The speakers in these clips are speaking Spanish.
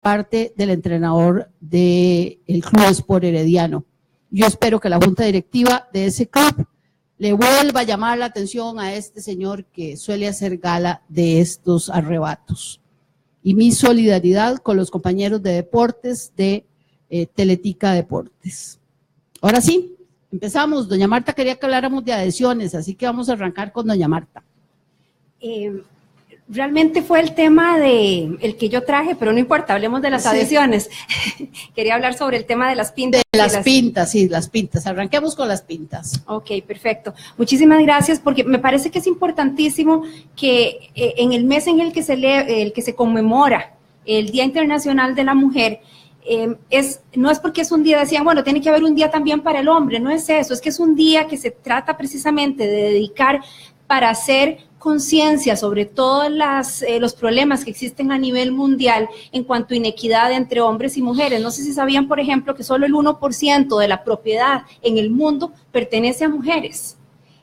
parte del entrenador del Club Sport Herediano. Yo espero que la junta directiva de ese club le vuelva a llamar la atención a este señor que suele hacer gala de estos arrebatos. Y mi solidaridad con los compañeros de deportes de Teletica Deportes. Ahora sí, empezamos. Doña Marta quería que habláramos de adhesiones, así que vamos a arrancar con doña Marta. Realmente fue el tema el que yo traje, pero no importa, hablemos de las adhesiones. Quería hablar sobre el tema de las pintas. De las pintas, sí, las pintas. Arranquemos con las pintas. Ok, perfecto. Muchísimas gracias, porque me parece que es importantísimo que en el mes en el que se conmemora el Día Internacional de la Mujer, no es porque es un día, decían, bueno, tiene que haber un día también para el hombre, no es eso, es que es un día que se trata precisamente de dedicar para hacer conciencia sobre todos los problemas que existen a nivel mundial en cuanto a inequidad entre hombres y mujeres. No sé si sabían, por ejemplo, que solo el 1% de la propiedad en el mundo pertenece a mujeres.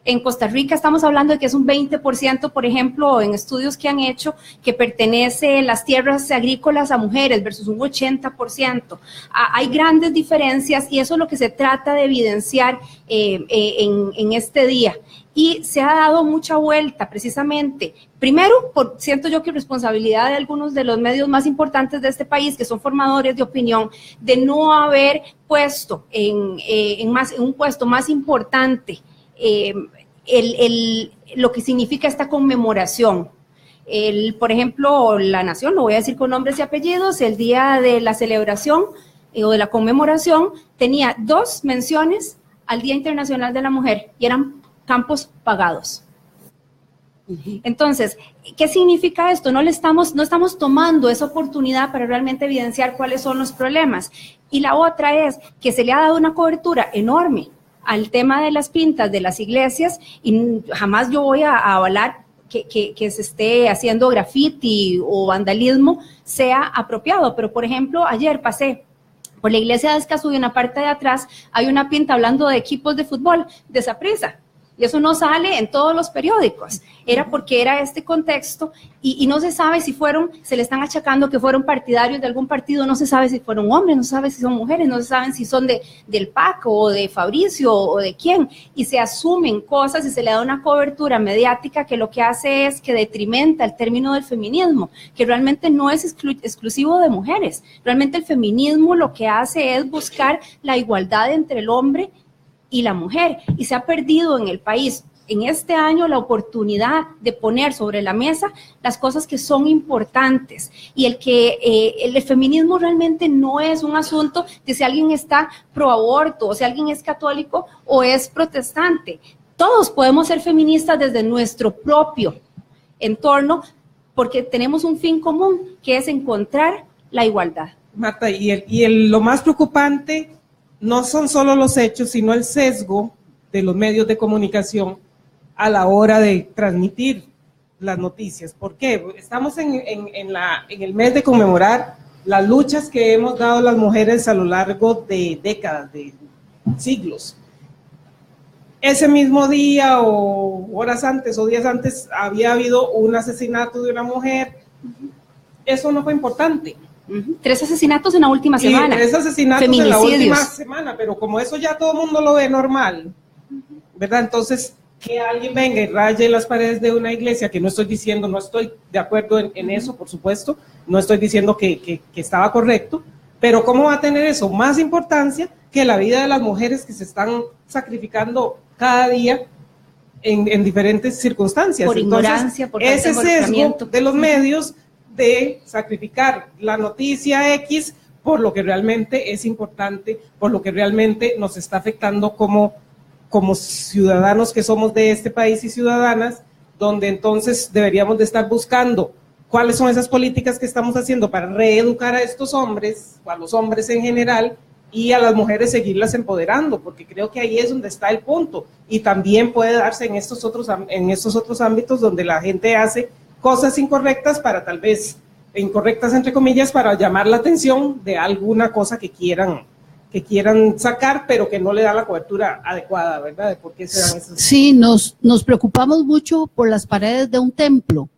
En Costa Rica estamos hablando de que es un 20%, por ejemplo, en estudios que han hecho, que pertenece las tierras agrícolas a mujeres versus un 80%. Hay grandes diferencias y eso es lo que se trata de evidenciar en este día. Y se ha dado mucha vuelta precisamente, primero, siento yo que responsabilidad de algunos de los medios más importantes de este país, que son formadores de opinión, de no haber puesto en un puesto más importante lo que significa esta conmemoración. Por ejemplo, La Nación, lo voy a decir con nombres y apellidos, el día de la celebración o de la conmemoración tenía 2 menciones al Día Internacional de la Mujer y eran campos pagados. Entonces, ¿qué significa esto? No estamos tomando esa oportunidad para realmente evidenciar cuáles son los problemas. Y la otra es que se le ha dado una cobertura enorme al tema de las pintas de las iglesias y jamás yo voy a avalar que se esté haciendo graffiti o vandalismo sea apropiado. Pero, por ejemplo, ayer pasé por la iglesia de Escazú y en la parte de atrás hay una pinta hablando de equipos de fútbol de Saprissa. Y eso no sale en todos los periódicos. Era porque era este contexto y no se sabe si se le están achacando que fueron partidarios de algún partido, no se sabe si fueron hombres, no se sabe si son mujeres, no se saben si son del PAC o de Fabricio o de quién. Y se asumen cosas y se le da una cobertura mediática que lo que hace es que detrimenta el término del feminismo, que realmente no es exclusivo de mujeres. Realmente el feminismo lo que hace es buscar la igualdad entre el hombre y la mujer, y se ha perdido en el país en este año la oportunidad de poner sobre la mesa las cosas que son importantes y el feminismo realmente no es un asunto de si alguien está pro aborto o si alguien es católico o es protestante. Todos podemos ser feministas desde nuestro propio entorno porque tenemos un fin común que es encontrar la igualdad. Marta, lo más preocupante no son solo los hechos, sino el sesgo de los medios de comunicación a la hora de transmitir las noticias. ¿Por qué? Estamos en el mes de conmemorar las luchas que hemos dado las mujeres a lo largo de décadas, de siglos. Ese mismo día o horas antes o días antes había habido un asesinato de una mujer. Eso no fue importante. 3 asesinatos en la última semana. 3 asesinatos en la última semana, pero como eso ya todo el mundo lo ve normal, ¿verdad? Entonces, que alguien venga y raye las paredes de una iglesia, que no estoy diciendo, no estoy de acuerdo en eso, por supuesto, no estoy diciendo que estaba correcto, pero ¿cómo va a tener eso más importancia que la vida de las mujeres que se están sacrificando cada día en diferentes circunstancias? Por ignorancia, por ese sesgo de los medios de sacrificar la noticia X por lo que realmente es importante, por lo que realmente nos está afectando como ciudadanos que somos de este país y ciudadanas, donde entonces deberíamos de estar buscando cuáles son esas políticas que estamos haciendo para reeducar a estos hombres, o a los hombres en general, y a las mujeres seguirlas empoderando, porque creo que ahí es donde está el punto, y también puede darse en estos otros ámbitos donde la gente hace cosas incorrectas para tal vez, incorrectas entre comillas, para llamar la atención de alguna cosa que quieran sacar, pero que no le da la cobertura adecuada, ¿verdad? De por qué se dan esos... Sí, nos preocupamos mucho por las paredes de un templo,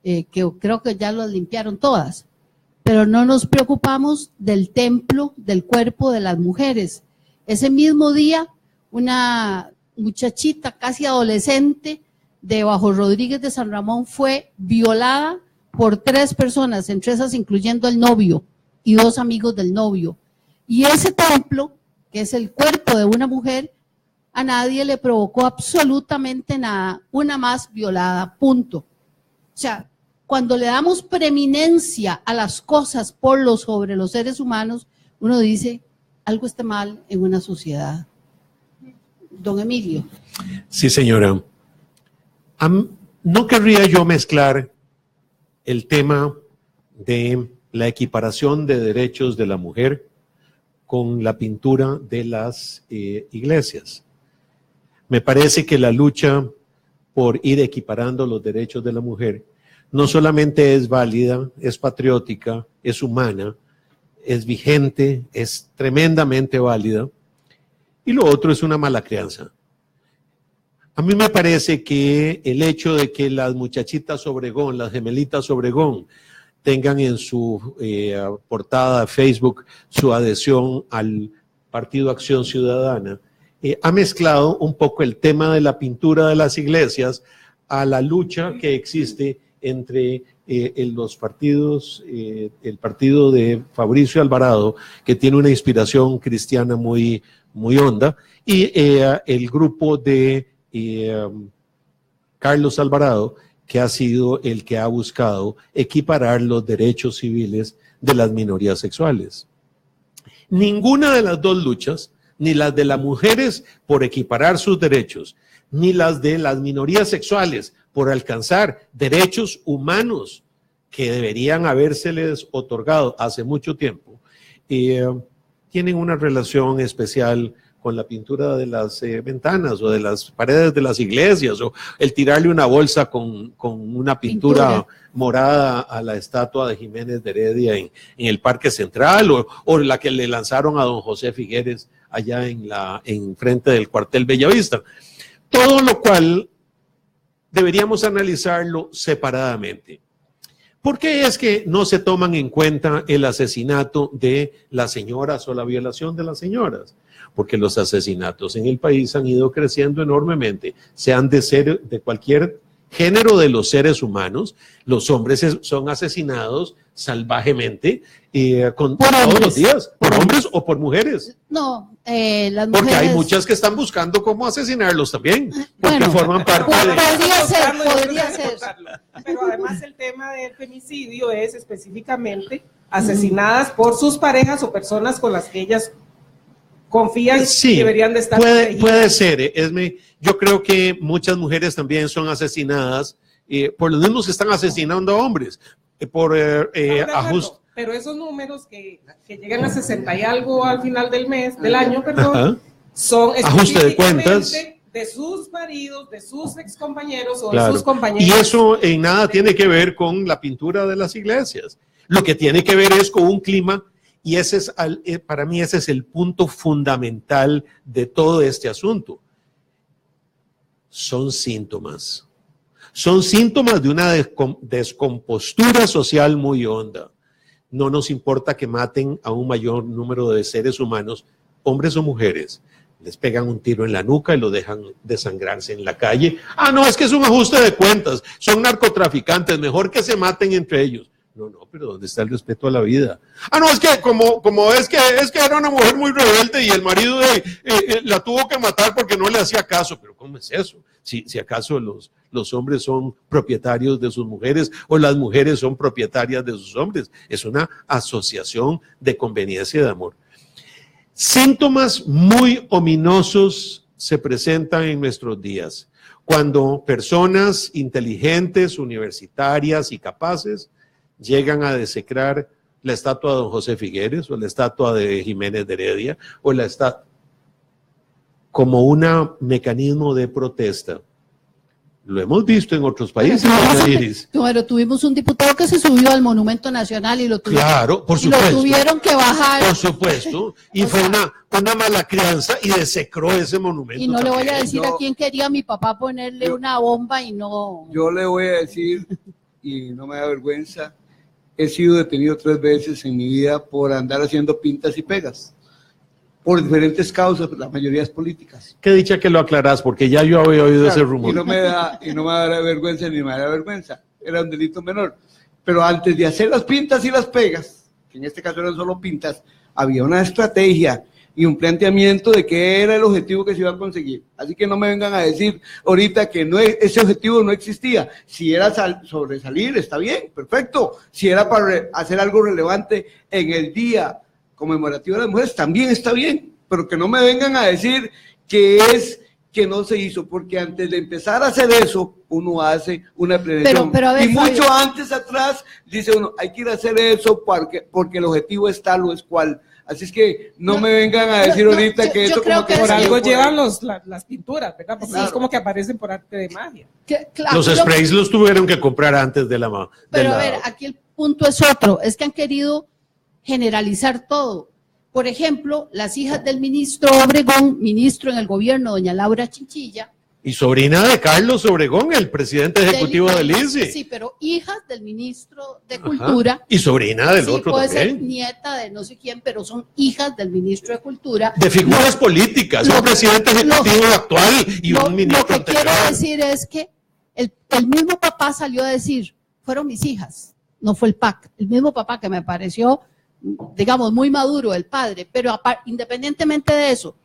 que creo que ya las limpiaron todas, pero no nos preocupamos del templo, del cuerpo de las mujeres. Ese mismo día, una muchachita casi adolescente de Bajo Rodríguez de San Ramón fue violada por 3 personas, entre esas incluyendo el novio y 2 amigos del novio. Y ese templo, que es el cuerpo de una mujer, a nadie le provocó absolutamente nada, una más violada, punto. O sea, cuando le damos preeminencia a las cosas sobre los seres humanos, uno dice, algo está mal en una sociedad. Don Emilio. Sí, señora. No querría yo mezclar el tema de la equiparación de derechos de la mujer con la pintura de las iglesias. Me parece que la lucha por ir equiparando los derechos de la mujer no solamente es válida, es patriótica, es humana, es vigente, es tremendamente válida, y lo otro es una mala crianza. A mí me parece que el hecho de que las muchachitas Obregón, las gemelitas Obregón, tengan en su portada de Facebook su adhesión al Partido Acción Ciudadana, ha mezclado un poco el tema de la pintura de las iglesias a la lucha que existe entre los partidos, el partido de Fabricio Alvarado, que tiene una inspiración cristiana muy, muy honda, y el grupo de Carlos Alvarado, que ha sido el que ha buscado equiparar los derechos civiles de las minorías sexuales. Ninguna de las dos luchas, ni las de las mujeres por equiparar sus derechos, ni las de las minorías sexuales por alcanzar derechos humanos que deberían habérseles otorgado hace mucho tiempo, tienen una relación especial con la pintura de las ventanas o de las paredes de las iglesias, o el tirarle una bolsa con una pintura morada a la estatua de Jiménez de Heredia en el Parque Central, o la que le lanzaron a don José Figueres allá en frente del cuartel Bellavista. Todo lo cual deberíamos analizarlo separadamente. ¿Por qué es que no se toman en cuenta el asesinato de las señoras o la violación de las señoras? Porque los asesinatos en el país han ido creciendo enormemente, sean de cualquier género de los seres humanos. Los hombres son asesinados salvajemente todos los días, por hombres o por mujeres. No, las mujeres. Porque hay muchas que están buscando cómo asesinarlos también, porque forman parte de... Podría ser. Pero además el tema del femicidio es específicamente asesinadas por sus parejas o personas con las que ellas confían que deberían de estar protegidas. Puede ser, yo creo que muchas mujeres también son asesinadas por los mismos que están asesinando a hombres, por ajuste. Pero esos números que llegan a 60 y algo al final del mes, del año, perdón, son ajuste de cuentas de sus maridos, de sus excompañeros o claro, de sus compañeros. Y eso en nada tiene que ver con la pintura de las iglesias. Lo que tiene que ver es con un clima. Y para mí ese es el punto fundamental de todo este asunto. Son síntomas de una descompostura social muy honda. No nos importa que maten a un mayor número de seres humanos, hombres o mujeres. Les pegan un tiro en la nuca y lo dejan desangrarse en la calle. No, es que es un ajuste de cuentas, son narcotraficantes, mejor que se maten entre ellos. No, pero ¿dónde está el respeto a la vida? No, es que como es que era una mujer muy rebelde y el marido la tuvo que matar porque no le hacía caso. Pero ¿cómo es eso? Si acaso los hombres son propietarios de sus mujeres o las mujeres son propietarias de sus hombres. Es una asociación de conveniencia y de amor. Síntomas muy ominosos se presentan en nuestros días cuando personas inteligentes, universitarias y capaces llegan a desecrar la estatua de don José Figueres o la estatua de Jiménez de Heredia o la estatua como un mecanismo de protesta. Lo hemos visto en otros países. Pero tuvimos un diputado que se subió al Monumento Nacional y lo tuvieron, por supuesto, lo tuvieron que bajar. Por supuesto, y fue una mala crianza y desecró ese monumento. Y no también. Le voy a decir a quién quería a mi papá ponerle una bomba y no. Yo le voy a decir, y no me da vergüenza, he sido detenido 3 veces en mi vida por andar haciendo pintas y pegas, por diferentes causas, la mayoría es políticas. Qué dicha que lo aclarás, porque ya yo había oído ese rumor. Y no me da vergüenza ni me da vergüenza, era un delito menor. Pero antes de hacer las pintas y las pegas, que en este caso eran solo pintas, había una estrategia y un planteamiento de qué era el objetivo que se iba a conseguir. Así que no me vengan a decir ahorita que ese objetivo no existía. Si era sobresalir, está bien, perfecto. Si era para hacer algo relevante en el día conmemorativo de las mujeres, también está bien. Pero que no me vengan a decir que no se hizo, porque antes de empezar a hacer eso, uno hace una planeación. Pero a ver, y mucho Fabio, antes atrás, dice uno, hay que ir a hacer eso porque el objetivo es tal o es cual. Así es que no me vengan a decir ahorita que eso como que por algo por llevan las pinturas, ¿verdad? Porque claro, es como que aparecen por arte de magia. Los sprays los tuvieron que comprar antes de la... Pero a ver, aquí el punto es otro, es que han querido generalizar todo. Por ejemplo, las hijas del ministro Obregón, ministro en el gobierno, doña Laura Chinchilla. Y sobrina de Carlos Obregón, el presidente ejecutivo del ICE. Sí, pero hijas del ministro de Cultura. Ajá. Y sobrina del otro puede también. ser nieta de no sé quién, pero son hijas del ministro de Cultura. De figuras políticas, un presidente ejecutivo actual y un ministro Lo que anterior. quiero decir es que el mismo papá salió a decir, fueron mis hijas, no fue el PAC. El mismo papá que me pareció, digamos, muy maduro, el padre, pero independientemente de eso,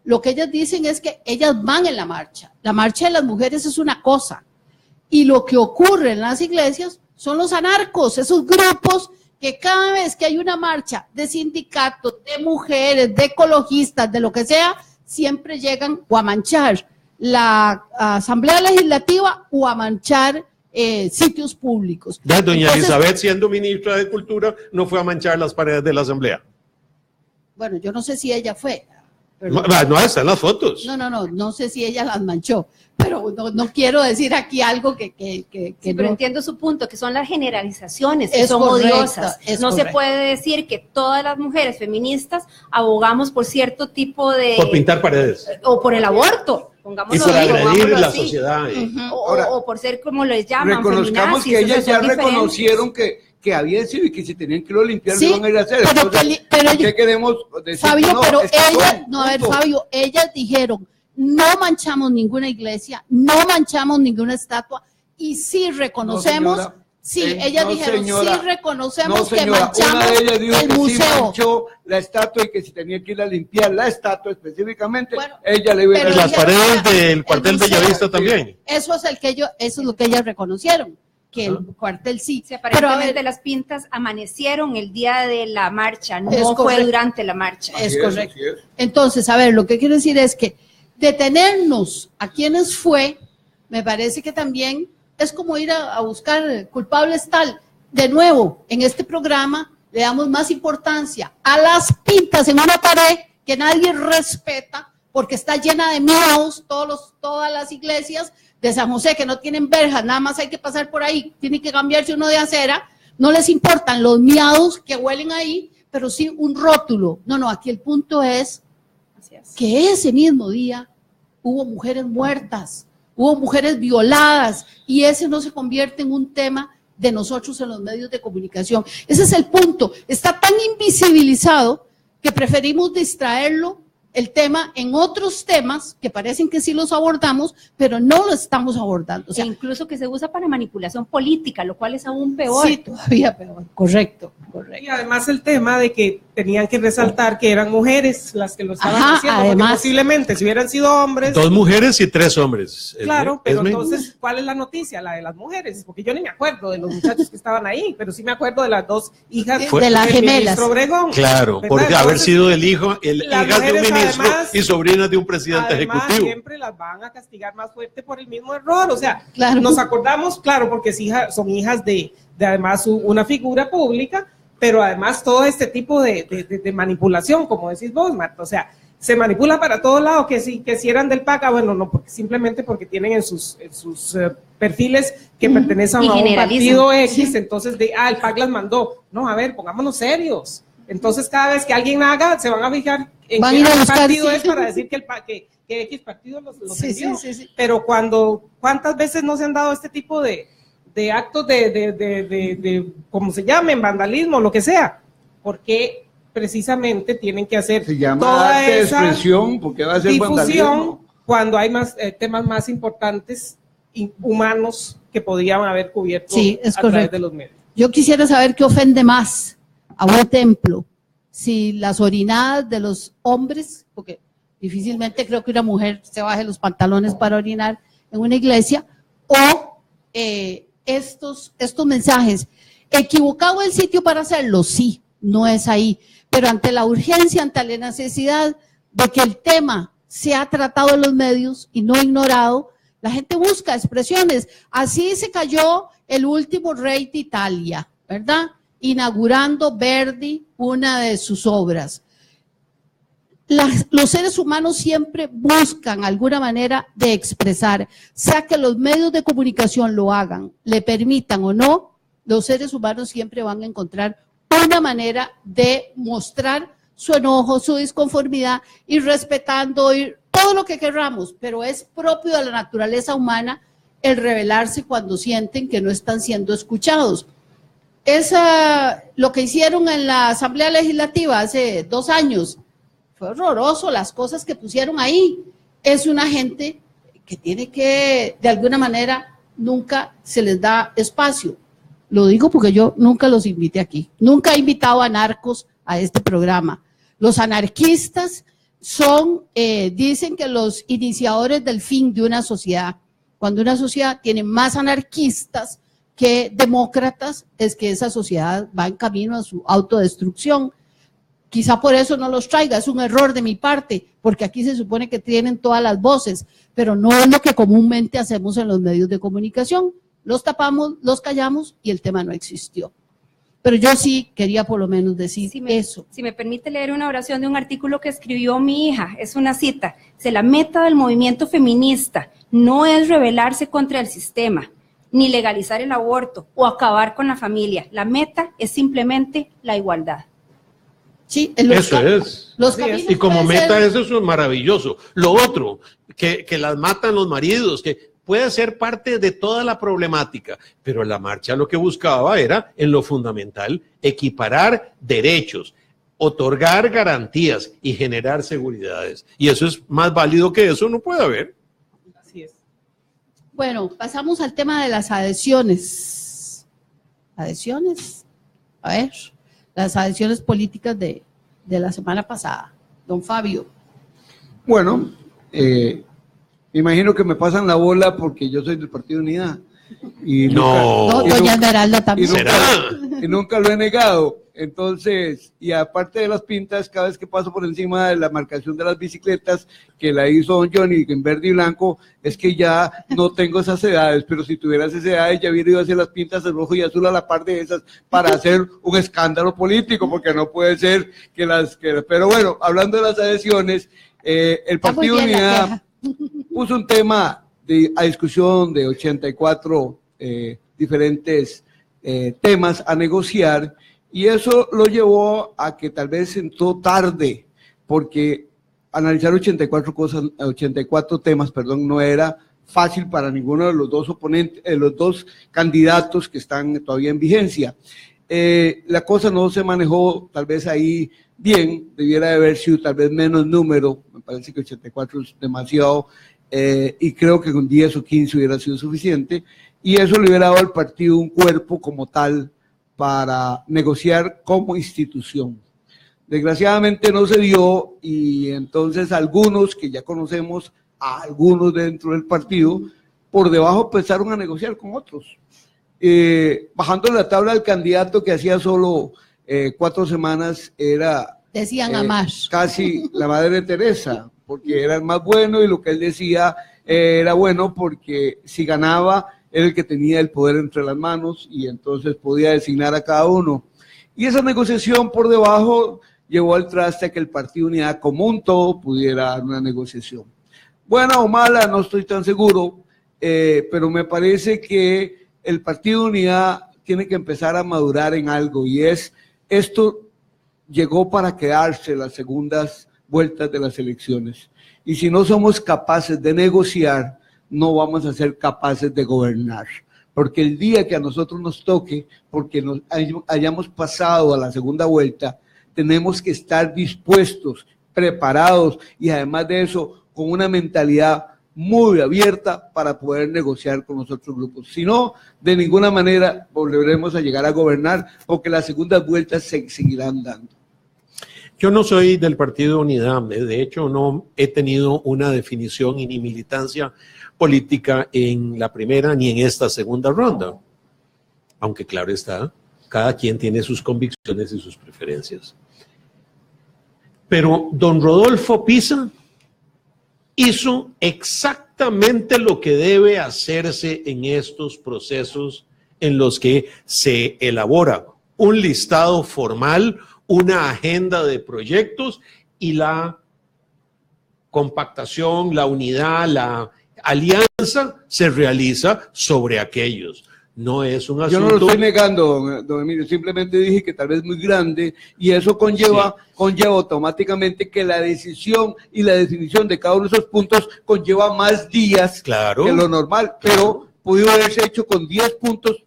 lo que ellas dicen es que ellas van en la marcha. La marcha de las mujeres es una cosa. Y lo que ocurre en las iglesias son los anarcos, esos grupos que cada vez que hay una marcha de sindicatos, de mujeres, de ecologistas, de lo que sea, siempre llegan o a manchar la Asamblea Legislativa o a manchar sitios públicos. Ya, doña Entonces, Elizabeth, siendo ministra de Cultura, no fue a manchar las paredes de la Asamblea. Bueno, yo no sé si ella fue. No, están las fotos. No sé si ella las manchó, pero no quiero decir aquí algo que pero no. entiendo su punto, que son las generalizaciones, que Es son correcto, odiosas. No se puede decir que todas las mujeres feministas abogamos por cierto tipo de... Por pintar paredes. O por el aborto, Y pongámoslo por así, agredir pongámoslo la así. sociedad. O por ser como les llaman, reconozcamos feminazis, que o sea, ellas ya son diferentes. reconocieron que había sido y que si tenían que irlo a limpiar, Sí, lo iban a ir a hacer. pero Entonces, pero ¿qué queremos decir? Fabio, No, pero es que ellas, no, punto. Fabio, ellas dijeron, no manchamos ninguna iglesia, no manchamos ninguna estatua, y sí reconocemos, No, señora. sí, ellas No, dijeron, señora. sí reconocemos que señora, manchamos una de ellas dijo el que sí museo. manchó la estatua y que si tenía que ir a limpiar la estatua específicamente, Bueno, ella le iba a ir a pero Las limpiar. paredes del el cuartel museo. Bellavista también. Eso es lo que ellas reconocieron, que el cuartel sí. Sí, Pero a aparentemente ver, las pintas amanecieron el día de la marcha, no Es fue correcto. durante la marcha. es Así correcto. así es. Entonces, a ver, lo que quiero decir es que detenernos a quienes fue, me parece que también es como ir a buscar culpables tal. De nuevo, en este programa le damos más importancia a las pintas en una pared que nadie respeta porque está llena de miaos, todas las iglesias de San José que no tienen verjas, nada más hay que pasar por ahí, tiene que cambiarse uno de acera, no les importan los miados que huelen ahí, pero sí un rótulo. No, aquí el punto es Así es. que ese mismo día hubo mujeres muertas, hubo mujeres violadas, y ese no se convierte en un tema de nosotros en los medios de comunicación. Ese es el punto. Está tan invisibilizado que preferimos distraerlo, el tema, en otros temas que parecen que sí los abordamos, pero no lo estamos abordando. O sea, incluso que se usa para manipulación política, lo cual es aún peor. sí, todavía peor. Correcto. Y además el tema de que tenían que resaltar que eran mujeres las que lo estaban Ajá, haciendo, porque además. posiblemente si hubieran sido hombres, 2 mujeres y 3 hombres. claro, pero Es mi- entonces, ¿cuál es la noticia? La de las mujeres, porque yo ni me acuerdo de los muchachos que estaban ahí, pero sí me acuerdo de las 2 hijas Fue- de las del gemelas. ministro Obregón. Claro, ¿verdad? porque haber Entonces, sido las hijas de un mujeres, ministro además, y sobrinas de un presidente Además, ejecutivo. siempre las van a castigar más fuerte por el mismo error. O sea, Claro. nos acordamos, claro, porque son hijas de además una figura pública, pero además todo este tipo de manipulación, como decís vos, Marta. O sea, se manipula para todos lados, que si eran del PAC, bueno, no, simplemente porque tienen en sus perfiles que pertenecen Y a un generalizan. partido X, entonces el PAC las mandó. No, a ver, pongámonos serios. Entonces, cada vez que alguien haga, se van a fijar en Van a ir a qué buscar, partido sí. es para decir que X partido los Sí, envió. sí. Pero ¿cuántas veces no se han dado este tipo de de actos de ¿cómo se llamen? Vandalismo, lo que sea, porque precisamente tienen que hacer Se llama toda arte de esa expresión, porque va a ser difusión vandalismo. cuando hay más temas más importantes y humanos que podrían haber cubierto Sí, es a través correcto. de los medios. Yo quisiera saber qué ofende más a un templo, si las orinadas de los hombres, porque difícilmente creo que una mujer se baje los pantalones para orinar en una iglesia, o estos mensajes. ¿Equivocado el sitio para hacerlo? Sí, no es ahí, pero ante la urgencia, ante la necesidad de que el tema sea tratado en los medios y no ignorado, la gente busca expresiones. Así se cayó el último rey de Italia, ¿verdad? Inaugurando Verdi una de sus obras. Los seres humanos siempre buscan alguna manera de expresar, sea que los medios de comunicación lo hagan, le permitan o no, los seres humanos siempre van a encontrar una manera de mostrar su enojo, su disconformidad, y respetando todo lo que querramos, pero es propio de la naturaleza humana el rebelarse cuando sienten que no están siendo escuchados. Lo que hicieron en la Asamblea Legislativa hace 2 años, fue horroroso las cosas que pusieron ahí. Es una gente que tiene que, de alguna manera, nunca se les da espacio. Lo digo porque yo nunca los invité aquí. Nunca he invitado a narcos a este programa. Los anarquistas dicen que los iniciadores del fin de una sociedad. Cuando una sociedad tiene más anarquistas que demócratas, es que esa sociedad va en camino a su autodestrucción. Quizá por eso no los traiga, es un error de mi parte, porque aquí se supone que tienen todas las voces, pero no es lo que comúnmente hacemos en los medios de comunicación. Los tapamos, los callamos y el tema no existió. Pero yo sí quería por lo menos decir eso. Si me permite leer una oración de un artículo que escribió mi hija, es una cita: la meta del movimiento feminista no es rebelarse contra el sistema, ni legalizar el aborto o acabar con la familia. La meta es simplemente la igualdad. Sí, Eso es. caminos Y como pueden meta ser- eso es maravilloso. Lo otro, que las matan los maridos, que puede ser parte de toda la problemática, pero la marcha lo que buscaba era, en lo fundamental, equiparar derechos, otorgar garantías y generar seguridades. Y eso es más válido que eso, no puede haber. Así es. Bueno, pasamos al tema de las adhesiones. ¿Adhesiones? A ver, las adhesiones políticas de la semana pasada. Don Fabio. Bueno, me imagino que me pasan la bola porque yo soy del Partido Unidad. Y No. No, y doña nunca- Esmeralda también. ¿Será? y nunca lo he negado. Entonces, y aparte de las pintas, cada vez que paso por encima de la marcación de las bicicletas que la hizo don Johnny en verde y blanco, es que ya no tengo esas edades, pero si tuviera esas edades ya hubiera ido a hacer las pintas de rojo y azul a la par de esas para hacer un escándalo político, porque no puede ser pero bueno, hablando de las adhesiones, el Está muy Partido bien la Unidad puso un tema a discusión de 84 diferentes temas a negociar, y eso lo llevó a que tal vez entró tarde, porque analizar 84 temas, no era fácil para ninguno de los dos oponentes, los dos candidatos que están todavía en vigencia. La cosa no se manejó tal vez ahí bien, debiera de haber sido tal vez menos número, me parece que 84 es demasiado, y creo que con 10 o 15 hubiera sido suficiente, y eso le hubiera dado al partido un cuerpo como tal para negociar como institución. Desgraciadamente no se dio, y entonces algunos que ya conocemos, a algunos dentro del partido, por debajo empezaron a negociar con otros. Bajando la tabla del candidato que hacía solo 4 semanas era Decían amar. casi la Madre Teresa, porque era el más bueno y lo que él decía era bueno porque si ganaba era el que tenía el poder entre las manos y entonces podía designar a cada uno. Y esa negociación por debajo llevó al traste a que el Partido Unidad como un todo pudiera dar una negociación. Buena o mala, no estoy tan seguro, pero me parece que el Partido Unidad tiene que empezar a madurar en algo, y esto llegó para quedarse las segundas vueltas de las elecciones. Y si no somos capaces de negociar, no vamos a ser capaces de gobernar, porque el día que a nosotros nos toque, porque hayamos pasado a la segunda vuelta, tenemos que estar dispuestos, preparados y además de eso, con una mentalidad muy abierta para poder negociar con los otros grupos. Si no, de ninguna manera volveremos a llegar a gobernar, porque las segundas vueltas se seguirán dando. Yo no soy del Partido Unidad, de hecho no he tenido una definición y ni militancia política en la primera ni en esta segunda ronda, aunque claro está, cada quien tiene sus convicciones y sus preferencias. Pero don Rodolfo Pisa hizo exactamente lo que debe hacerse en estos procesos en los que se elabora un listado formal, una agenda de proyectos y la compactación, la unidad, la alianza se realiza sobre aquellos. No es un asunto... Yo no lo estoy negando, don Emilio, simplemente dije que tal vez muy grande y eso conlleva automáticamente que la decisión y la definición de cada uno de esos puntos conlleva más días que lo normal, pero pudo haberse hecho con 10 puntos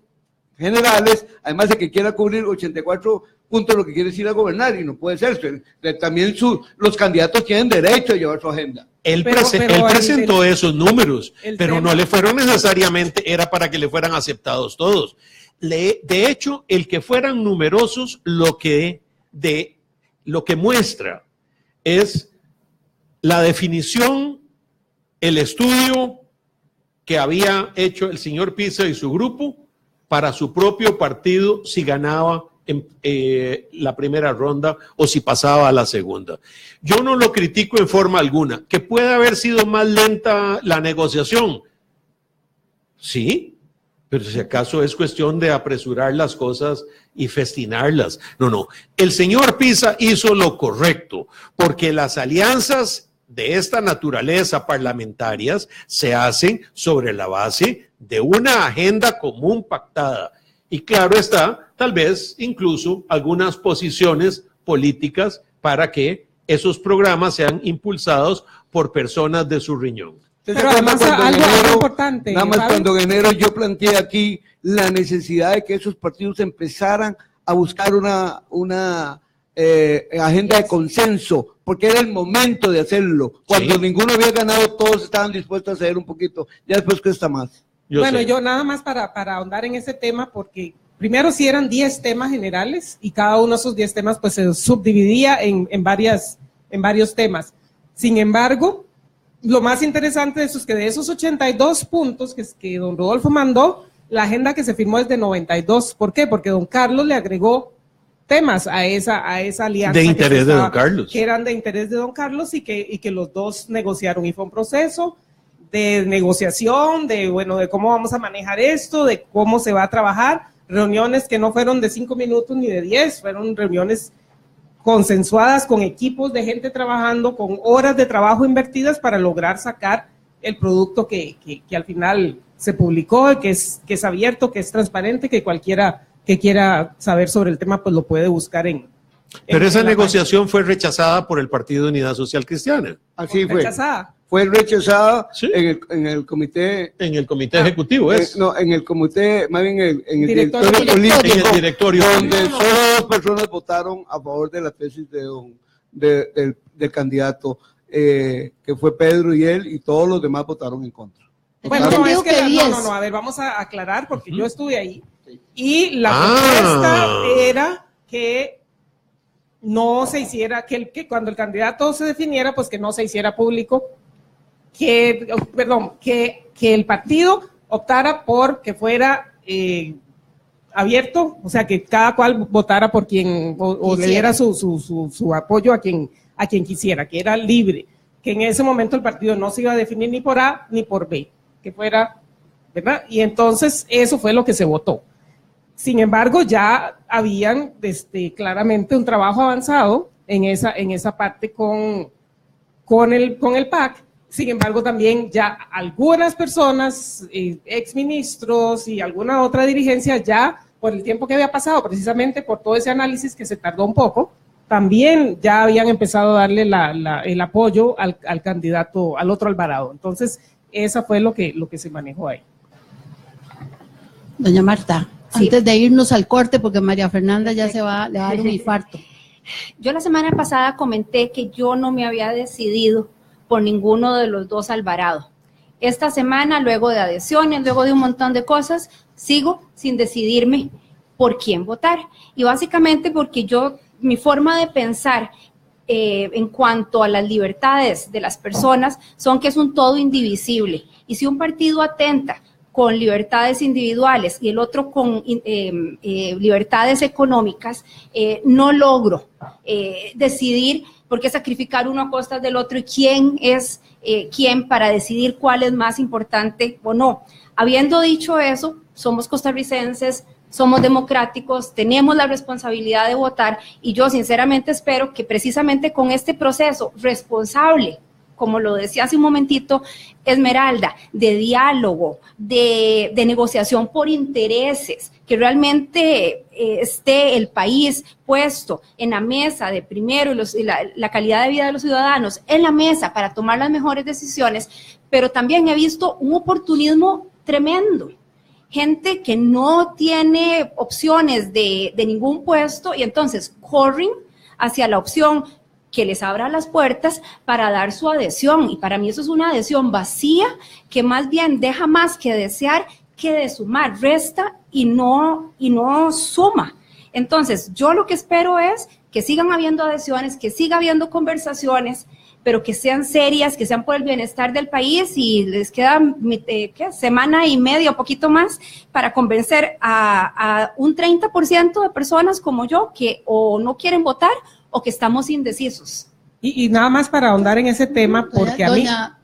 generales, además de que quiera cubrir 84 puntos, lo que quiere es ir a gobernar y no puede ser. También los candidatos tienen derecho a llevar su agenda. Él presentó esos números, pero no le fueron necesariamente, era para que le fueran aceptados todos. De hecho, el que fueran numerosos, lo que muestra es la definición, el estudio que había hecho el señor Pisa y su grupo para su propio partido si ganaba en la primera ronda o si pasaba a la segunda. Yo no lo critico en forma alguna. ¿Que puede haber sido más lenta la negociación? Sí, pero si acaso es cuestión de apresurar las cosas y festinarlas. No. El señor Pisa hizo lo correcto, porque las alianzas de esta naturaleza parlamentarias se hacen sobre la base de una agenda común pactada. Y claro está, tal vez incluso algunas posiciones políticas para que esos programas sean impulsados por personas de su riñón. Pero además algo importante. Nada más cuando en enero yo planteé aquí la necesidad de que esos partidos empezaran a buscar una agenda de consenso, porque era el momento de hacerlo. Cuando ninguno había ganado, todos estaban dispuestos a ceder un poquito. Ya después cuesta más. Yo nada más para ahondar en ese tema, porque primero sí eran 10 temas generales y cada uno de esos 10 temas pues se subdividía en varios temas. Sin embargo, lo más interesante de eso es que de esos 82 puntos que don Rodolfo mandó, la agenda que se firmó es de 92. ¿Por qué? Porque don Carlos le agregó temas a esa alianza. De interés de don Carlos. Que eran de interés de don Carlos y que los dos negociaron. Y fue un proceso de negociación, de cómo vamos a manejar esto, de cómo se va a trabajar, reuniones que no fueron de 5 minutos ni de 10, fueron reuniones consensuadas con equipos de gente trabajando, con horas de trabajo invertidas para lograr sacar el producto que al final se publicó, que es abierto, que es transparente, que cualquiera que quiera saber sobre el tema pues lo puede buscar Pero esa negociación fue rechazada por el Partido de Unidad Social Cristiana. Así fue. Rechazada. Fue rechazada en el comité. En el comité ejecutivo, no, en el comité, más bien en el directorio político. En el directorio. Donde solo 2 personas votaron a favor de la tesis del candidato, que fue Pedro y él, y todos los demás votaron en contra. Bueno, a ver, vamos a aclarar, porque yo estuve ahí. Y la propuesta era que no se hiciera, que cuando el candidato se definiera, pues que no se hiciera público, que el partido optara por que fuera abierto, o sea, que cada cual votara por quien, o le diera su apoyo a quien quisiera, que era libre, que en ese momento el partido no se iba a definir ni por A ni por B, que fuera, ¿verdad? Y entonces eso fue lo que se votó. Sin embargo, ya habían claramente un trabajo avanzado en esa parte con el PAC. Sin embargo, también ya algunas personas, exministros y alguna otra dirigencia, ya por el tiempo que había pasado, precisamente por todo ese análisis que se tardó un poco, también ya habían empezado a darle el apoyo al candidato, al otro Alvarado. Entonces, esa fue lo que se manejó ahí. Doña Marta, Sí. antes de irnos al corte, porque María Fernanda ya le va a dar un infarto. Yo la semana pasada comenté que yo no me había decidido por ninguno de los dos Alvarado. Esta semana, luego de adhesiones, luego de un montón de cosas, sigo sin decidirme por quién votar. Y básicamente porque mi forma de pensar en cuanto a las libertades de las personas son que es un todo indivisible. Y si un partido atenta con libertades individuales y el otro con libertades económicas, no logro decidir por qué sacrificar uno a costas del otro y quién es quién para decidir cuál es más importante o no. Habiendo dicho eso, somos costarricenses, somos democráticos, tenemos la responsabilidad de votar y yo sinceramente espero que precisamente con este proceso responsable, como lo decía hace un momentito Esmeralda, de diálogo, de negociación por intereses, que realmente esté el país puesto en la mesa de primero y la calidad de vida de los ciudadanos en la mesa para tomar las mejores decisiones, pero también he visto un oportunismo tremendo. Gente que no tiene opciones de ningún puesto y entonces corren hacia la opción que les abra las puertas para dar su adhesión. Y para mí eso es una adhesión vacía que más bien deja más que desear que de sumar, resta y no suma. Entonces, yo lo que espero es que sigan habiendo adhesiones, que siga habiendo conversaciones, pero que sean serias, que sean por el bienestar del país y les queda semana y media o poquito más para convencer a un 30% de personas como yo que o no quieren votar o que estamos indecisos. Y nada más para ahondar en ese tema, porque Doña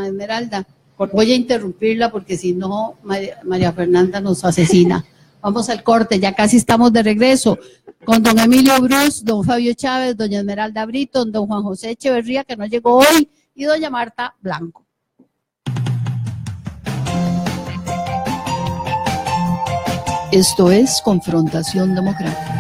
Esmeralda, voy a interrumpirla porque si no, María Fernanda nos asesina. Vamos al corte, ya casi estamos de regreso con don Emilio Bruce, don Fabio Chávez, doña Esmeralda Brito, don Juan José Echeverría, que no llegó hoy, y doña Marta Blanco. Esto es Confrontación Democrática.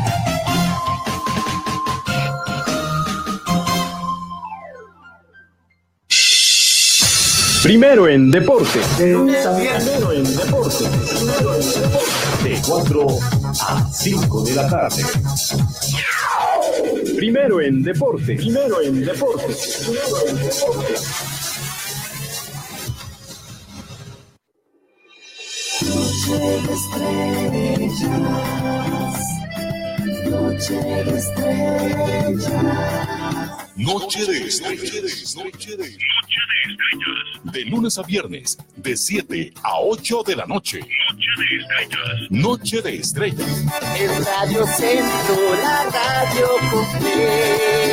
Primero en deporte. Primero en deporte. De 4 a 5 de la tarde. Primero en deporte. Primero en deporte. Primero en deporte. Noche de estrellas. Noche de estrellas. Noche de estrellas. De lunes a viernes, de 7 a 8 de la noche. Noche de estrellas. El Radio Centro, la radio completa.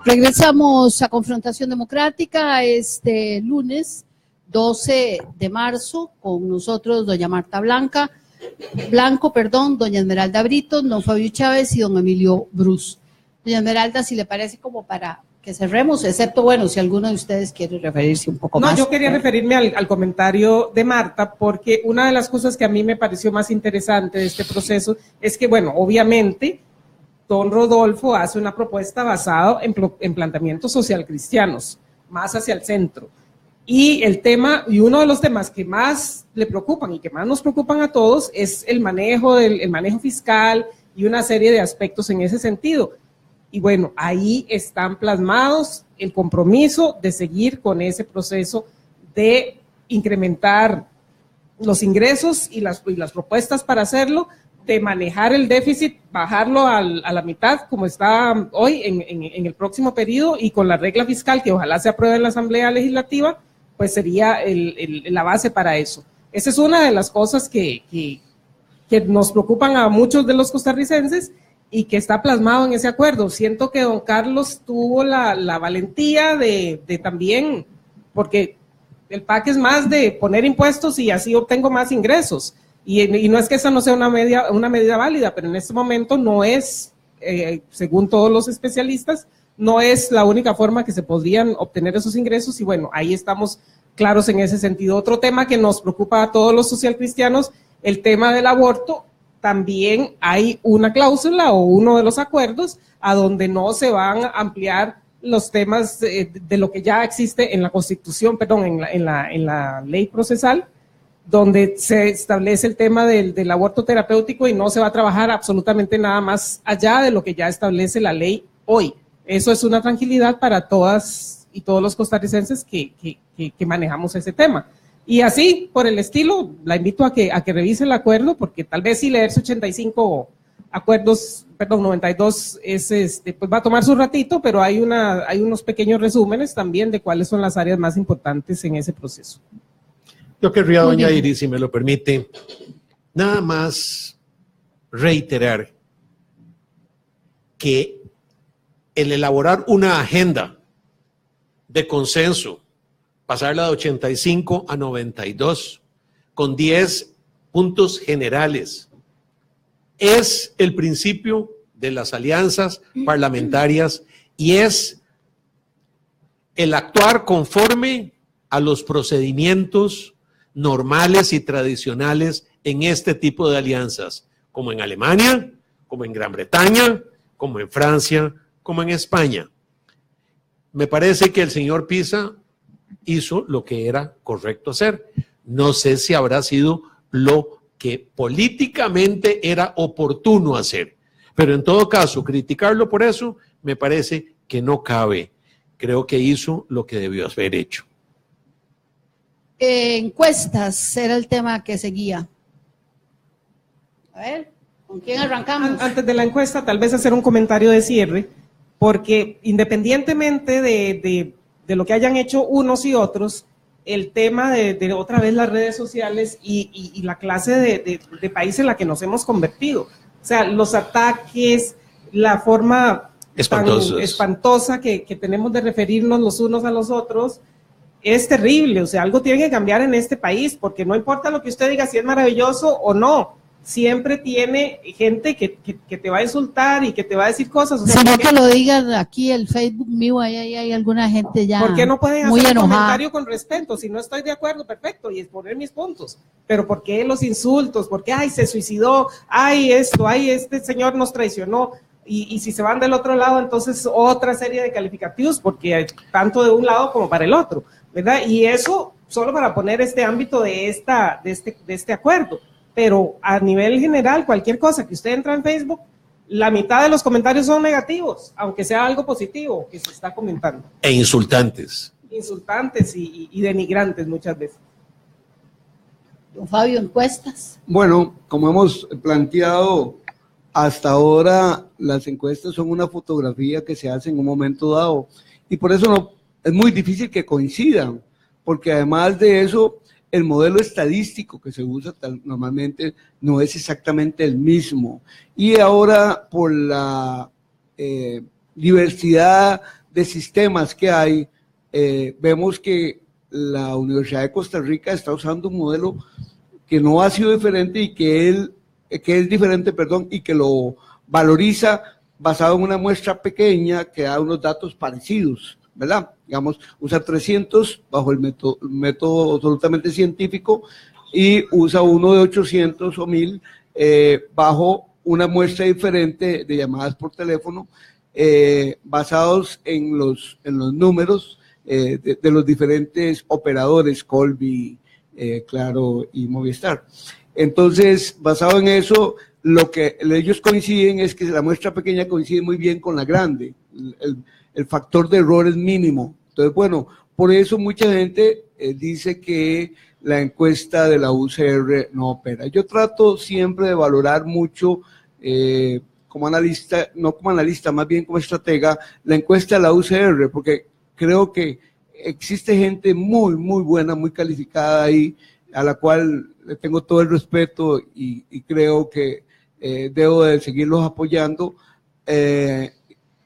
Regresamos a Confrontación Democrática este lunes 12 de marzo con nosotros doña Marta Blanco, doña Esmeralda Brito, don Fabio Chávez y don Emilio Bruce. Doña Esmeralda, si le parece como para que cerremos, excepto, bueno, si alguno de ustedes quiere referirse un poco más. No, yo quería referirme al comentario de Marta, porque una de las cosas que a mí me pareció más interesante de este proceso es que, bueno, obviamente, don Rodolfo hace una propuesta basada en planteamientos social cristianos, más hacia el centro. Y el tema, y uno de los temas que más le preocupan y que más nos preocupan a todos es el manejo fiscal y una serie de aspectos en ese sentido. Y bueno, ahí están plasmados el compromiso de seguir con ese proceso de incrementar los ingresos y las propuestas para hacerlo, de manejar el déficit, bajarlo a la mitad como está hoy en el próximo periodo y con la regla fiscal que ojalá se apruebe en la Asamblea Legislativa, pues sería la base para eso. Esa es una de las cosas que nos preocupan a muchos de los costarricenses y que está plasmado en ese acuerdo. Siento que don Carlos tuvo la valentía de también, porque el PAC es más de poner impuestos y así obtengo más ingresos. Y no es que esa no sea una medida válida, pero en este momento no es, según todos los especialistas, no es la única forma que se podrían obtener esos ingresos. Y bueno, ahí estamos claros en ese sentido. Otro tema que nos preocupa a todos los socialcristianos, el tema del aborto. También hay una cláusula o uno de los acuerdos a donde no se van a ampliar los temas de lo que ya existe en la Constitución, perdón, en la ley procesal, donde se establece el tema del aborto terapéutico y no se va a trabajar absolutamente nada más allá de lo que ya establece la ley hoy. Eso es una tranquilidad para todas y todos los costarricenses que manejamos ese tema. Y así, por el estilo, la invito a que revise el acuerdo, porque tal vez si leerse 85 acuerdos, perdón, 92, pues va a tomar su ratito, pero hay unos pequeños resúmenes también de cuáles son las áreas más importantes en ese proceso. Yo querría, doña Iris, si me lo permite, nada más reiterar que el elaborar una agenda de consenso, pasarla de 85 a 92, con 10 puntos generales, es el principio de las alianzas parlamentarias y es el actuar conforme a los procedimientos normales y tradicionales en este tipo de alianzas, como en Alemania, como en Gran Bretaña, como en Francia, como en España. Me parece que el señor Pisa hizo lo que era correcto hacer. No sé si habrá sido lo que políticamente era oportuno hacer, pero en todo caso, criticarlo por eso me parece que no cabe. Creo que hizo lo que debió haber hecho. Encuestas era el tema que seguía. A ver, ¿con quién arrancamos? Antes de la encuesta, tal vez hacer un comentario de cierre, porque independientemente de lo que hayan hecho unos y otros, el tema de otra vez las redes sociales y la clase de país en la que nos hemos convertido. O sea, los ataques, la forma tan espantosa que tenemos de referirnos los unos a los otros, es terrible. O sea, algo tiene que cambiar en este país, porque no importa lo que usted diga, si es maravilloso o no, siempre tiene gente que te va a insultar y que te va a decir cosas. O sea, sino que lo digan aquí, el Facebook mío, ahí hay alguna gente ya ¿por qué no pueden muy hacer un enojada? comentario con respeto? Si no estoy de acuerdo, perfecto, y exponer mis puntos. Pero ¿por qué los insultos? ¿Por qué, ay, se suicidó? Ay, esto, ay, este señor nos traicionó. Y si se van del otro lado, entonces otra serie de calificativos, porque tanto de un lado como para el otro, ¿verdad? Y eso solo para poner este ámbito de este acuerdo. Pero a nivel general, cualquier cosa que usted entra en Facebook, la mitad de los comentarios son negativos, aunque sea algo positivo que se está comentando. E insultantes. Insultantes y denigrantes muchas veces. Don Fabio, encuestas. Bueno, como hemos planteado, hasta ahora las encuestas son una fotografía que se hace en un momento dado y por eso es muy difícil que coincidan, porque además de eso, el modelo estadístico que se usa normalmente no es exactamente el mismo. Y ahora, por la diversidad de sistemas que hay, vemos que la Universidad de Costa Rica está usando un modelo que no ha sido diferente y que es diferente, y que lo valoriza basado en una muestra pequeña que da unos datos parecidos, ¿verdad? Digamos, usa 300 bajo el método absolutamente científico y usa uno de 800 o 1000 bajo una muestra diferente de llamadas por teléfono basados en los números de los diferentes operadores, Colby, Claro y Movistar. Entonces, basado en eso, lo que ellos coinciden es que la muestra pequeña coincide muy bien con la grande, el factor de error es mínimo. Entonces, bueno, por eso mucha gente dice que la encuesta de la UCR no opera. Yo trato siempre de valorar mucho como analista, no como analista, más bien como estratega, la encuesta de la UCR, porque creo que existe gente muy, muy buena, muy calificada ahí, a la cual le tengo todo el respeto y creo que debo de seguirlos apoyando.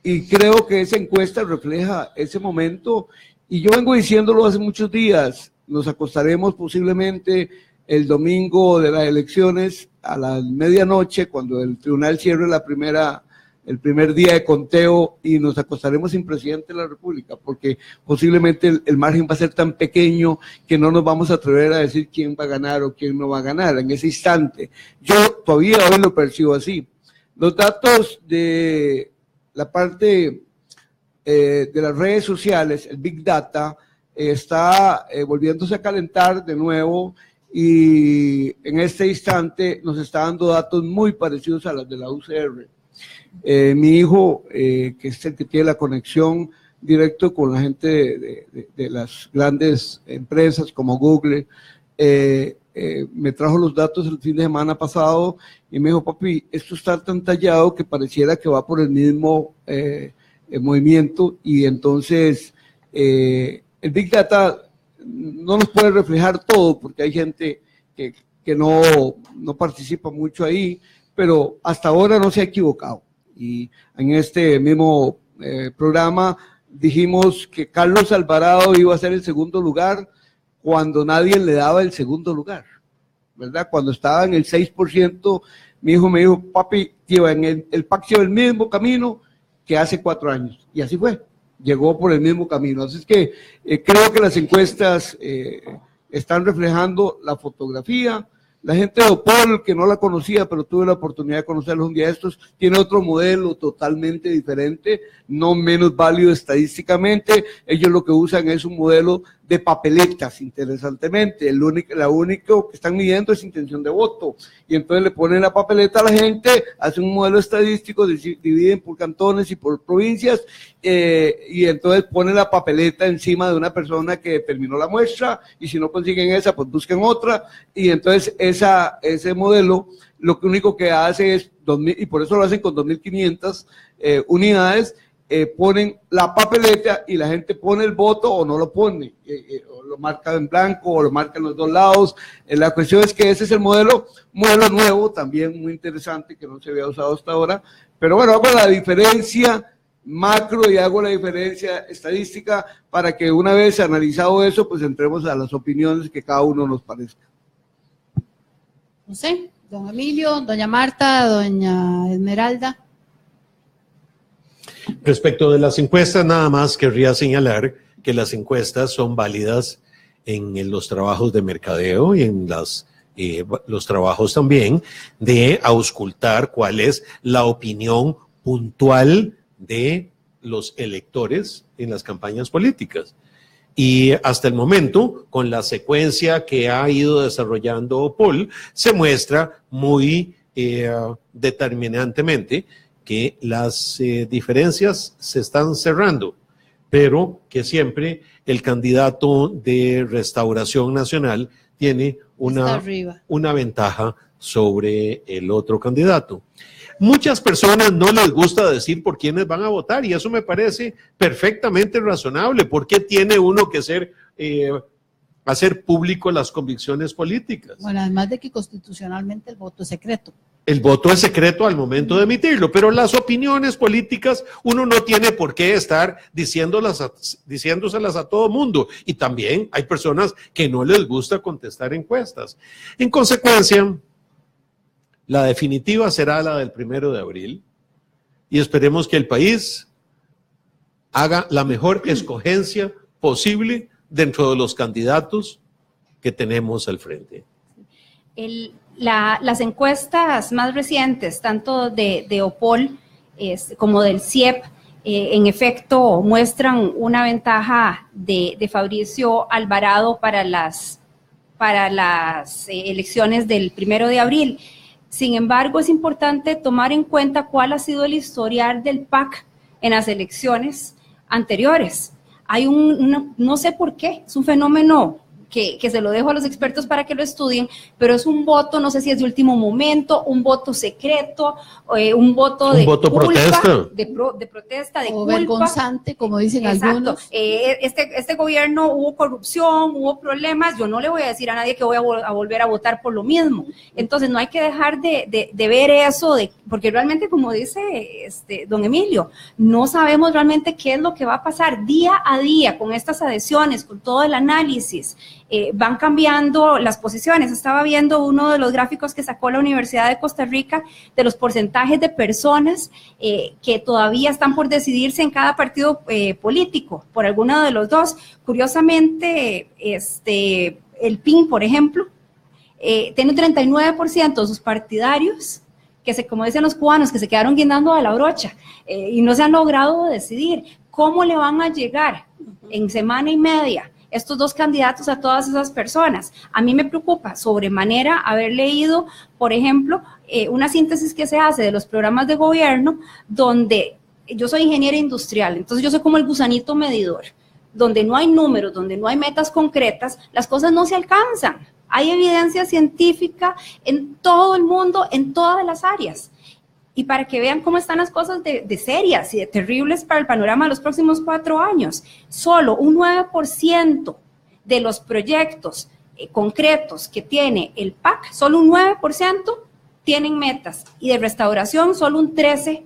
Y creo que esa encuesta refleja ese momento, y yo vengo diciéndolo hace muchos días. Nos acostaremos posiblemente el domingo de las elecciones a la medianoche, cuando el tribunal cierre el primer día de conteo, y nos acostaremos sin presidente de la República, porque posiblemente el margen va a ser tan pequeño que no nos vamos a atrever a decir quién va a ganar o quién no va a ganar en ese instante. Yo todavía hoy lo percibo así. Los datos de la parte de las redes sociales, el Big Data, está volviéndose a calentar de nuevo, y en este instante nos está dando datos muy parecidos a los de la UCR. Mi hijo, que es el que tiene la conexión directo con la gente de las grandes empresas como Google, me trajo los datos el fin de semana pasado y me dijo: papi, esto está tan tallado que pareciera que va por el mismo movimiento. Y entonces el Big Data no nos puede reflejar todo, porque hay gente que no participa mucho ahí, pero hasta ahora no se ha equivocado. Y en este mismo programa dijimos que Carlos Alvarado iba a ser el segundo lugar cuando nadie le daba el segundo lugar, ¿verdad? Cuando estaba en el 6%, mi hijo me dijo: papi, tío, el PAC lleva el mismo camino que hace 4 años. Y así fue, llegó por el mismo camino. Así es que creo que las encuestas están reflejando la fotografía. La gente de Opol, que no la conocía, pero tuve la oportunidad de conocerlos un día de estos, tiene otro modelo totalmente diferente, no menos válido estadísticamente. Ellos lo que usan es un modelo de papeletas, interesantemente. La único que están midiendo es intención de voto. Y entonces le ponen la papeleta a la gente, hacen un modelo estadístico, dividen por cantones y por provincias, y entonces ponen la papeleta encima de una persona que terminó la muestra, y si no consiguen esa, pues busquen otra. Y entonces ese modelo lo único que hace es, y por eso lo hacen con 2.500 unidades, ponen la papeleta y la gente pone el voto o no lo pone, o lo marca en blanco o lo marca en los dos lados. La cuestión es que ese es el modelo nuevo, también muy interesante, que no se había usado hasta ahora. Pero bueno, hago la diferencia macro y hago la diferencia estadística para que, una vez analizado eso, pues entremos a las opiniones que cada uno nos parezca. No sé, don Emilio, doña Marta, doña Esmeralda. Respecto de las encuestas, nada más querría señalar que las encuestas son válidas en los trabajos de mercadeo y en los trabajos también de auscultar cuál es la opinión puntual de los electores en las campañas políticas. Y hasta el momento, con la secuencia que ha ido desarrollando Opol, se muestra muy determinantemente que las diferencias se están cerrando, pero que siempre el candidato de Restauración Nacional tiene una ventaja sobre el otro candidato. Muchas personas no les gusta decir por quiénes van a votar, y eso me parece perfectamente razonable. ¿Por qué tiene uno que hacer público las convicciones políticas? Bueno, además de que constitucionalmente el voto es secreto. El voto es secreto al momento de emitirlo, pero las opiniones políticas uno no tiene por qué estar diciéndoselas a todo mundo, y también hay personas que no les gusta contestar encuestas. En consecuencia, la definitiva será la del 1 de abril, y esperemos que el país haga la mejor escogencia posible dentro de los candidatos que tenemos al frente. Las encuestas más recientes, tanto de Opol como del CIEP, en efecto muestran una ventaja de Fabricio Alvarado para las elecciones del 1 de abril. Sin embargo, es importante tomar en cuenta cuál ha sido el historial del PAC en las elecciones anteriores. Hay no sé por qué, es un fenómeno que se lo dejo a los expertos para que lo estudien, pero es un voto, no sé si es de último momento, un voto secreto, un voto de voto culpa, protesta. De protesta, de O culpa. vergonzante, como dicen Exacto. algunos. Este gobierno hubo corrupción, hubo problemas, yo no le voy a decir a nadie que voy a volver a votar por lo mismo. Entonces no hay que dejar de ver eso, porque realmente, como dice don Emilio, no sabemos realmente qué es lo que va a pasar día a día con estas adhesiones, con todo el análisis. Van cambiando las posiciones. Estaba viendo uno de los gráficos que sacó la Universidad de Costa Rica de los porcentajes de personas que todavía están por decidirse en cada partido político, por alguno de los dos. Curiosamente, el PIN, por ejemplo, tiene un 39% de sus partidarios como dicen los cubanos, que se quedaron guindando a la brocha y no se han logrado decidir. ¿Cómo le van a llegar en semana y media estos dos candidatos a todas esas personas? A mí me preocupa sobremanera haber leído, por ejemplo, una síntesis que se hace de los programas de gobierno, donde yo soy ingeniera industrial, entonces yo soy como el gusanito medidor, donde no hay números, donde no hay metas concretas, las cosas no se alcanzan. Hay evidencia científica en todo el mundo, en todas las áreas. Y para que vean cómo están las cosas de serias y de terribles para el panorama de los próximos 4 años, solo un 9% de los proyectos concretos que tiene el PAC, solo un 9% tienen metas, y de restauración solo un 13%.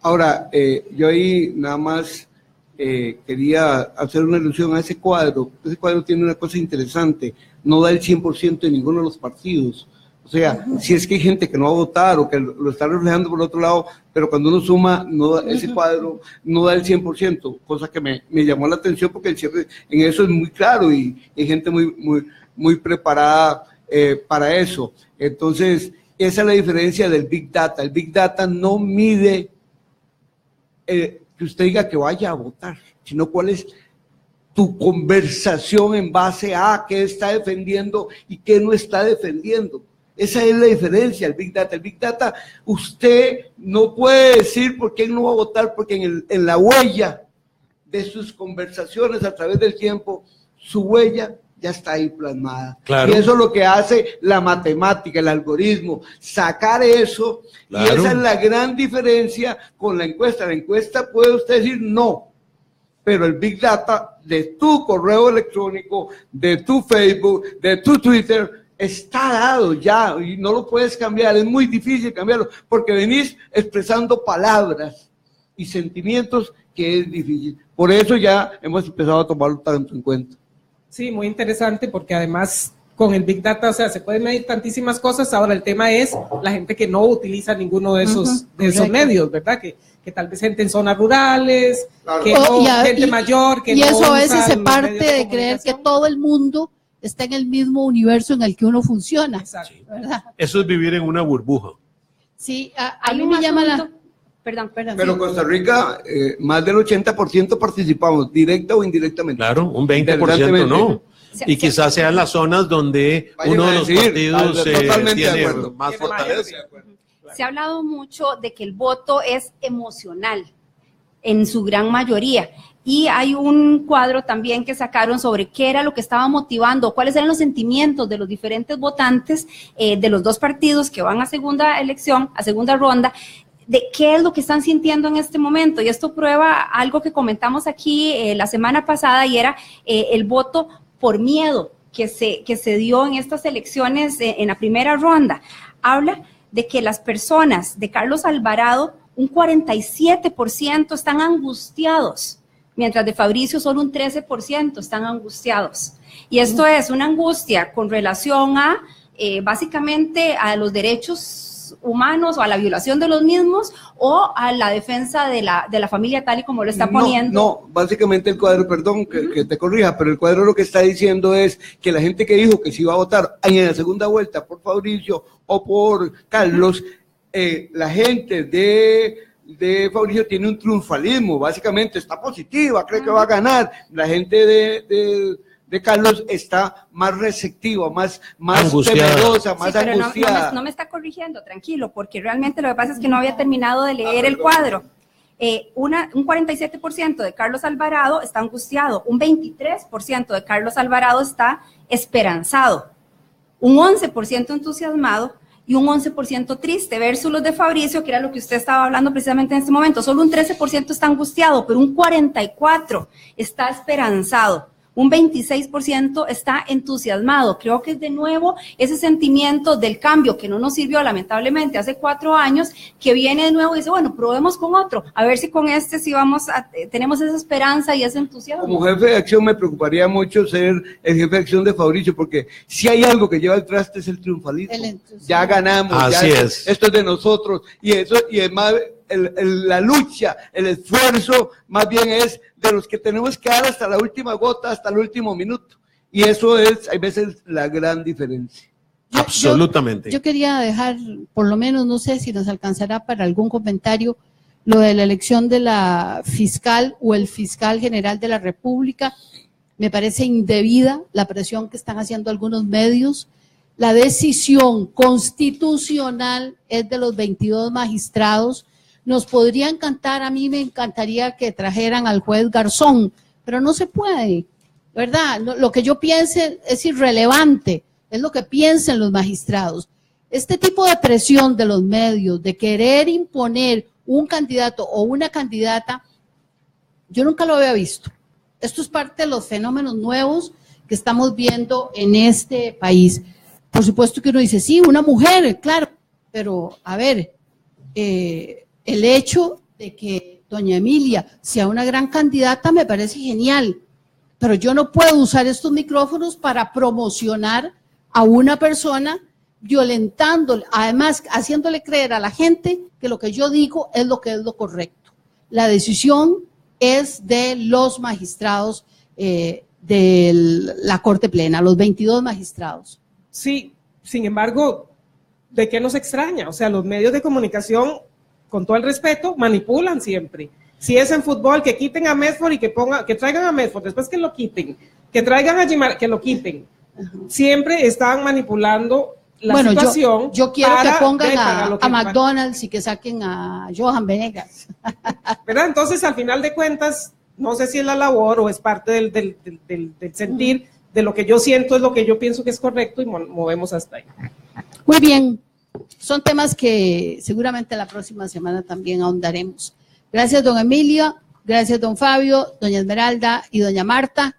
Ahora, yo ahí nada más quería hacer una alusión a ese cuadro. Ese cuadro tiene una cosa interesante, no da el 100% de ninguno de los partidos. O sea, si es que hay gente que no va a votar o que lo está reflejando por otro lado, pero cuando uno suma, no da, ese cuadro no da el 100%, cosa que me llamó la atención, porque el cierre en eso es muy claro y hay gente muy preparada para eso. Entonces, esa es la diferencia del Big Data. El Big Data no mide que usted diga que vaya a votar, sino cuál es tu conversación en base a qué está defendiendo y qué no está defendiendo. Esa es la diferencia, el Big Data. El Big Data, usted no puede decir por quién no va a votar, porque en la huella de sus conversaciones a través del tiempo, su huella ya está ahí plasmada. Claro. Y eso es lo que hace la matemática, el algoritmo, sacar eso. Claro. Y esa es la gran diferencia con la encuesta. La encuesta puede usted decir no, pero el Big Data de tu correo electrónico, de tu Facebook, de tu Twitter, está dado ya y no lo puedes cambiar. Es muy difícil cambiarlo porque venís expresando palabras y sentimientos que es difícil. Por eso ya hemos empezado a tomarlo tanto en cuenta. Sí, muy interesante, porque además con el Big Data, o sea, se pueden medir tantísimas cosas. Ahora el tema es la gente que no utiliza ninguno de esos, esos medios, ¿verdad? Que tal vez gente en zonas rurales, claro, que gente mayor, que y no eso a veces usa se los parte medios de creer que todo el mundo está en el mismo universo en el que uno funciona. Exacto. ¿Verdad? Eso es vivir en una burbuja. Sí, a mí me llama la... Perdón. Pero Costa Rica, más del 80% participamos, directa o indirectamente. Claro, un 20% no. Y quizás sean las zonas donde uno de los partidos tiene más fortaleza. Se ha hablado mucho de que el voto es emocional, en su gran mayoría. Y hay un cuadro también que sacaron sobre qué era lo que estaba motivando, cuáles eran los sentimientos de los diferentes votantes de los dos partidos que van a segunda elección, a segunda ronda, de qué es lo que están sintiendo en este momento. Y esto prueba algo que comentamos aquí la semana pasada, y era el voto por miedo que se dio en estas elecciones en la primera ronda. Habla de que las personas de Carlos Alvarado, un 47% están angustiados, mientras de Fabricio solo un 13% están angustiados. Y esto es una angustia con relación a, básicamente, a los derechos humanos o a la violación de los mismos, o a la defensa de la familia tal y como lo está poniendo. No, básicamente el cuadro, perdón que te corrija, pero el cuadro lo que está diciendo es que la gente que dijo que se iba a votar en la segunda vuelta por Fabricio o por Carlos, la gente de Fabricio tiene un triunfalismo, básicamente está positiva, cree que va a ganar. La gente de Carlos está más receptiva, más temerosa, más angustiada. No me está corrigiendo, tranquilo, porque realmente lo que pasa es que no había terminado de leer el cuadro. un 47% de Carlos Alvarado está angustiado, un 23% de Carlos Alvarado está esperanzado, un 11% entusiasmado y un 11% triste, versus los de Fabricio, que era lo que usted estaba hablando precisamente en este momento. Solo un 13% está angustiado, pero un 44% está esperanzado. Un 26% está entusiasmado. Creo que es de nuevo ese sentimiento del cambio que no nos sirvió lamentablemente hace 4 años, que viene de nuevo y dice, bueno, probemos con otro, a ver si con este sí tenemos esa esperanza y ese entusiasmo. Como jefe de acción me preocuparía mucho ser el jefe de acción de Fabricio, porque si hay algo que lleva al traste es el triunfalismo. Ya ganamos, así ya es. Esto es de nosotros, y además la lucha, el esfuerzo, más bien es de los que tenemos que dar hasta la última gota, hasta el último minuto. Y eso es, hay veces, la gran diferencia. Absolutamente. Yo quería dejar, por lo menos, no sé si nos alcanzará para algún comentario, lo de la elección de la fiscal o el fiscal general de la República. Me parece indebida la presión que están haciendo algunos medios. La decisión constitucional es de los 22 magistrados. Nos podría encantar, a mí me encantaría que trajeran al juez Garzón, pero no se puede, ¿verdad? Lo que yo piense es irrelevante, es lo que piensen los magistrados. Este tipo de presión de los medios, de querer imponer un candidato o una candidata, yo nunca lo había visto. Esto es parte de los fenómenos nuevos que estamos viendo en este país. Por supuesto que uno dice, sí, una mujer, claro, pero a ver, el hecho de que doña Emilia sea una gran candidata me parece genial, pero yo no puedo usar estos micrófonos para promocionar a una persona violentándole, además haciéndole creer a la gente que lo que yo digo es lo que es lo correcto. La decisión es de los magistrados de la Corte Plena, los 22 magistrados. Sí, sin embargo, ¿de qué nos extraña? O sea, los medios de comunicación, con todo el respeto, manipulan siempre. Si es en fútbol, que quiten a Medford y que traigan a Medford, después que lo quiten, que traigan a Jimar, que lo quiten. Siempre están manipulando la situación. Yo quiero que pongan a McDonald's y que saquen a Johan Venegas. ¿Verdad? Entonces, al final de cuentas, no sé si es la labor o es parte del sentir, de lo que yo siento es lo que yo pienso que es correcto y movemos hasta ahí. Muy bien. Son temas que seguramente la próxima semana también ahondaremos. Gracias, don Emilio, gracias, don Fabio, doña Esmeralda y doña Marta.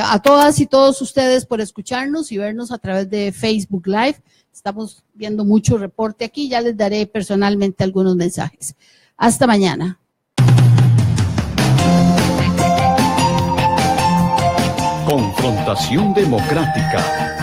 A todas y todos ustedes por escucharnos y vernos a través de Facebook Live. Estamos viendo mucho reporte aquí, ya les daré personalmente algunos mensajes. Hasta mañana. Confrontación Democrática.